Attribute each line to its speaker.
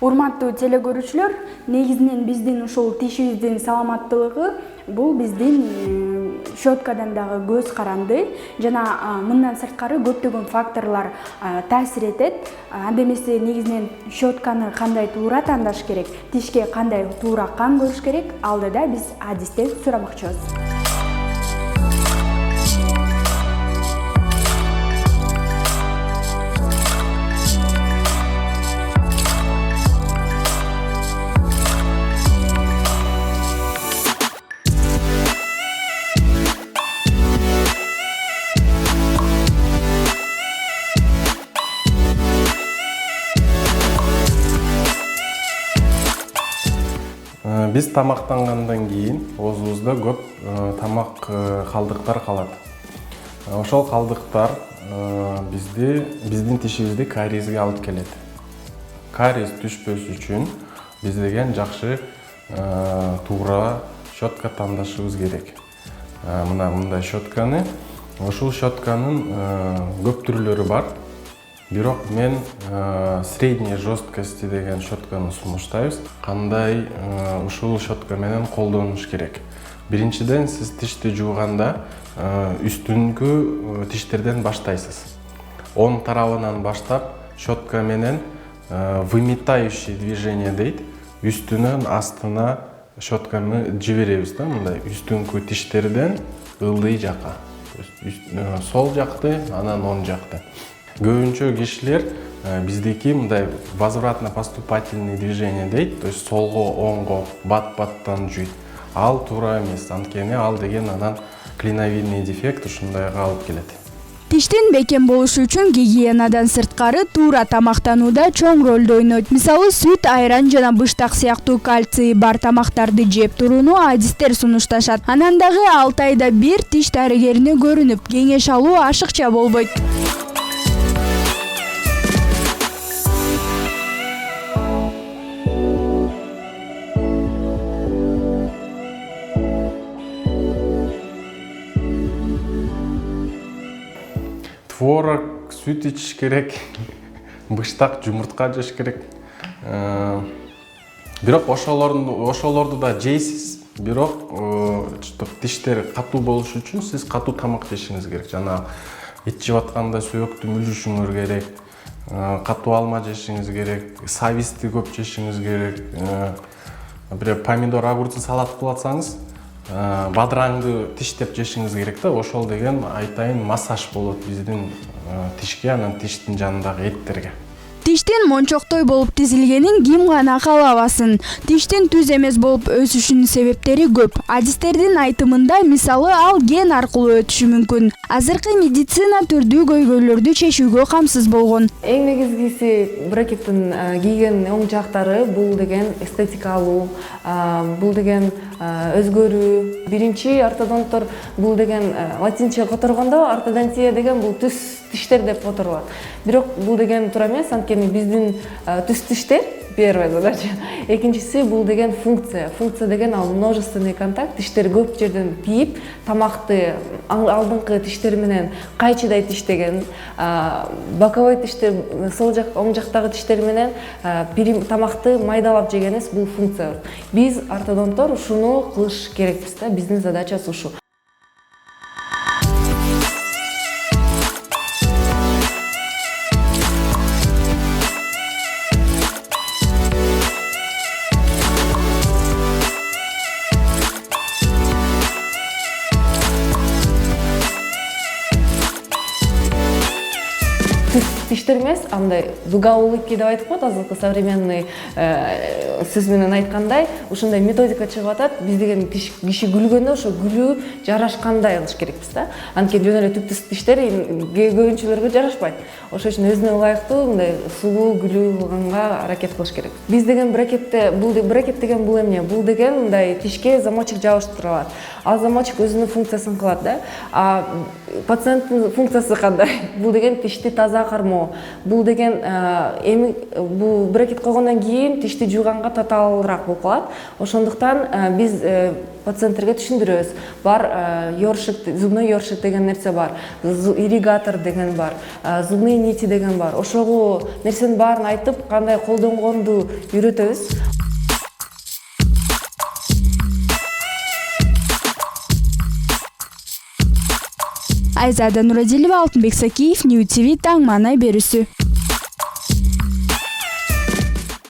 Speaker 1: Урматтуу телекөрүүчүлөр, негизинен биздин ушул тишибиздин саламаттуулугу бул биздин щеткадан дагы көз каранды жана мындан сырткары көптөгөн факторлор таасир этет. Анда эмесе негизинен щетканы кандай туура тандаш керек, тишке кандай туура кам көрүш керек, алдыда биз адистен сурамакчыбыз.
Speaker 2: Биз тамактангандан кийин оозубузда көп тамак калдыктар калат. Ошол калдыктар биздин тишибизди кариеске алып келет. Кариес түшпөс үчүн биз деген жакшы туура щетка тандашыбыз керек. Мына мындай щетканы, ушул щетканын көп түрлөрү бар. Бирок мен средней жесткости деген щетканы сунуштайбыз. Кандай ушул щетка менен колдонуш керек. Биринчиден сиз тишти жууганда үстүнкү тиштерден баштайсыз. Оң тарабынан баштап щетка менен выметающий движение дейт. Үстүнөн астына щетканы жиберебиз да, мындай үстүнкү тиштерден ылдый жака. Сол жакты, анан оң жакты. Көбүнчө кишилер биздики мындай возвратно-поступательный движение дейт, то есть солго оңго бат-баттан жүйт. Ал туура эмес, анткени ал деген анан клиновидный дефект ушундайга алып келет.
Speaker 1: Тиштин бекем болушу үчүн гигиенадан сырткары туура тамактанууда чоң ролду ойнойт. Мисалы, сүт, айран жана быштак сыяктуу кальций бар тамактарды жеп турууну адистер сунушташат. Анан дагы 6 айда бир тиш дарыгерине көрүнүп, кеңеш алуу ашыкча болбойт.
Speaker 2: Творог, сүт ичиш керек, быштак, жумуртка жеш керек. Бирок ошолорду да жейсиз, бирок тиштер катуу болуш үчүн сиз катуу тамак жешиңиз керек. Жана эт жеп атканда сөөктү мүлүшүңөр керек, катуу алма жешиңиз керек, сабизди көп жешиңиз керек. Бир помидор, огурцы салат кылып атсаңыз, бадыраңды тиштеп жешиңиз керек да. Ошол деген айтайын массаж болот биздин тишке, анан тиштин жанындагы эттерге.
Speaker 1: Тиштин мончоктой болуп тизилгенин ким гана каалабасын. Тиштин түз эмес болуп өсүшүнүн себептери көп. Адистердин айтымында, мисалы, ал ген аркылуу өтүшү мүмкүн. Азыркы медицина түрдүү көйгөйлөрдү чечүүгө камсыз болгон.
Speaker 3: Эң негизгиси брекеттин кийген оң жактары бул деген эстетика алуу, бул деген өзгөрүү. Биринчи ортодонттор бул деген латинче которгондо ортодонтия деген бул түз тиштер деп которулат. Бирок бул деген туура эмес, анткени биздин түз тиштер первая задача. Экинчиси бул деген функция. Функция деген ал множественный контакт. Тиштер көп жерден тийип, тамакты алдыңкы тиштер менен кайчыдай тиштеген, боковой тиштер, сол жак, оң жактагы тиштер менен тамакты майдалап жегенес бул функция. Биз ортодонттор ушуну кылыш керекпиз да, биздин задачасы ушу. Тиштер эмес, андай дуга улыбки деп айтып коет азыркы современный сөз менен айткандай, ушундай методика чыгып атат. Биз деген киши күлгөндө ошо күлүү жарашкандай кылыш керекпиз да. Анткени жөн эле түп-түз тиштер көбүнчүлөргө жарашпайт. Ошол үчүн өзүнө ылайыктуу мындай сулуу күлүү кылганга аракет кылыш керек. Биз деген брекет деген бул эмне? Бул деген мындай тишке замочек жабыштырылат. Ал замочек өзүнүн функциясын кылат да. А пациенттин функциясы кандай? Бул деген тишти таза таза кармоо. Бул деген эми бул брекет койгондон кийин тишти жууганга татаалыраак болуп калат. Ошондуктан биз пациенттерге түшүндүрөбүз. Бар ёршик, зубной ёршик деген нерсе бар, ирригатор деген бар, зубные нити деген бар. Ошого нерсенин баарын айтып, кандай колдонгонду үйрөтөбүз.
Speaker 1: Айзада Нурадилова, Алтынбек Сакиев, Нью ТВ таң маанай берүүсү.